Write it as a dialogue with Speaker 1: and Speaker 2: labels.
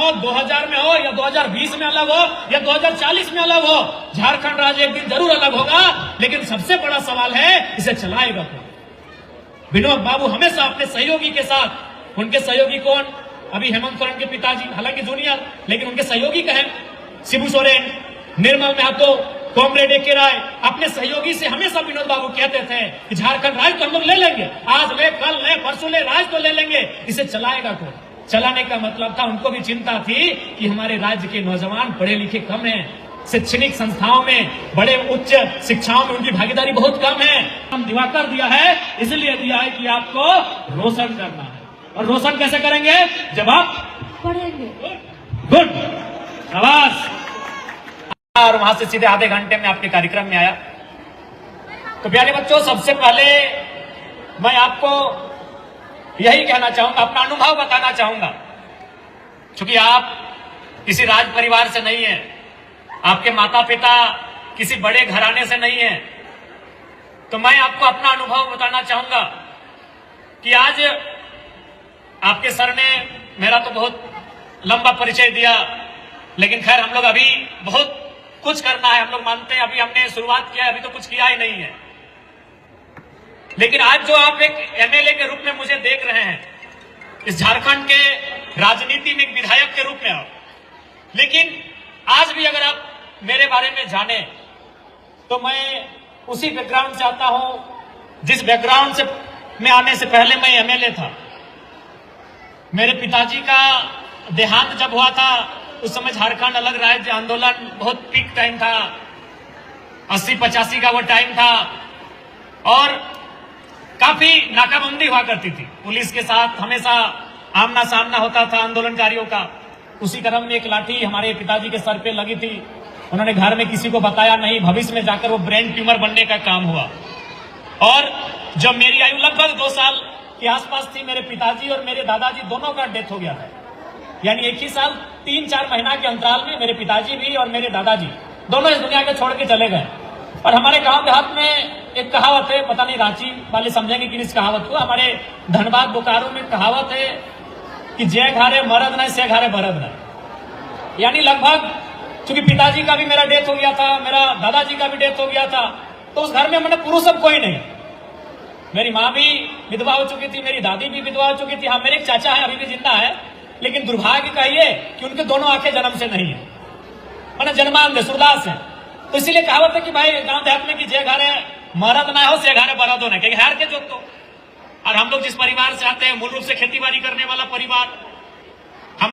Speaker 1: हो, 2000 में हो, या 2020 में अलग हो, या 2040 में अलग हो, झारखंड राज्य एक दिन जरूर अलग होगा। लेकिन सबसे बड़ा सवाल है, इसे चलाएगा कौन? विनोद बाबू हमेशा अपने सहयोगी के साथ, उनके सहयोगी कौन? अभी हेमंत सोरेन के पिताजी, हालांकि जूनियर, लेकिन उनके सहयोगी कहें शिबू सोरेन, निर्मल महतो, कॉमरेड ए.के. राय, अपने सहयोगी से हमेशा विनोद बाबू कहते थे कि झारखंड राज तो हम लोग ले लेंगे, आज ले, कल ले, परसों ले, राज तो ले लेंगे, इसे चलाएगा कौन? चलाने का मतलब था, उनको भी चिंता थी कि हमारे राज्य के नौजवान पढ़े लिखे कम हैं, शैक्षणिक संस्थाओं में, बड़े उच्च शिक्षाओं में उनकी भागीदारी बहुत कम है। हम दिवाकर दिया है, इसलिए दिया है कि आपको रोशन करना है। और रोशन कैसे करेंगे? जब आप
Speaker 2: पढ़ेंगे।
Speaker 1: गुड, शाबाश। और वहां से सीधे आधे घंटे में आपके कार्यक्रम में आया। तो प्यारे बच्चों, सबसे पहले मैं आपको यही कहना चाहूंगा, अपना अनुभव बताना चाहूंगा। क्योंकि आप किसी राज परिवार से नहीं हैं, आपके माता पिता किसी बड़े घराने से नहीं हैं, तो मैं आपको अपना अनुभव बताना चाहूंगा कि आज आपके सर ने मेरा तो बहुत लंबा परिचय दिया, लेकिन खैर हम लोग अभी बहुत कुछ करना है, हम लोग मानते हैं। अभी हमने शुरुआत किया है, अभी तो कुछ किया ही नहीं है। लेकिन आज जो आप एक एमएलए के रूप में मुझे देख रहे हैं, इस झारखंड के राजनीति में एक विधायक के रूप में हो, लेकिन आज भी अगर आप मेरे बारे में जाने तो मैं उसी बैकग्राउंड से आता हूं जिस बैकग्राउंड से में आने से पहले मैं एमएलए था। मेरे पिताजी का देहांत जब हुआ था, उस समय झारखंड अलग राज्य आंदोलन बहुत पीक टाइम था, 80-85 का वो टाइम था, और काफी नाकाबंदी हुआ करती थी, पुलिस के साथ हमेशा आमना सामना होता था आंदोलनकारियों का। उसी क्रम में एक लाठी हमारे पिताजी के सर पे लगी थी, उन्होंने घर में किसी को बताया नहीं, भविष्य में जाकर वो ब्रेन ट्यूमर बनने का काम हुआ। और जब मेरी आयु लगभग 2 साल के आसपास थी, मेरे पिताजी और मेरे दादाजी दोनों का डेथ हो गया था। यानी एक ही साल 3-4 महीना के अंतराल में मेरे पिताजी भी और मेरे दादाजी दोनों इस दुनिया को छोड़ के चले गए। और हमारे गांव देहात में एक कहावत है, पता नहीं रांची वाले समझेंगे कि इस कहावत को, हमारे धनबाद बोकारो में कहावत है कि जय घारे मरद नहीं, से घारे भरद नहीं। यानी लगभग, चूंकि पिताजी का भी मेरा डेथ हो गया था, मेरा दादाजी का भी डेथ हो गया था, तो उस घर में मैंने पुरुष सब कोई नहीं। मेरी माँ भी विधवा हो चुकी थी, मेरी दादी भी विधवा हो चुकी थी। हाँ, मेरे एक चाचा है, अभी भी जिंदा है, लेकिन दुर्भाग्य कहिए कि उनके दोनों आंखें जन्म से नहीं है, मैंने जन्मांध सुरदास है। तो इसीलिए कहावत है कि भाई गांव देहात में कि जे घारे मरद ना हो, से घारे बरद हो ना, क्योंकि हार के जो तो। और हम लोग जिस परिवार से आते हैं, मूल रूप से खेती बाड़ी करने वाला परिवार,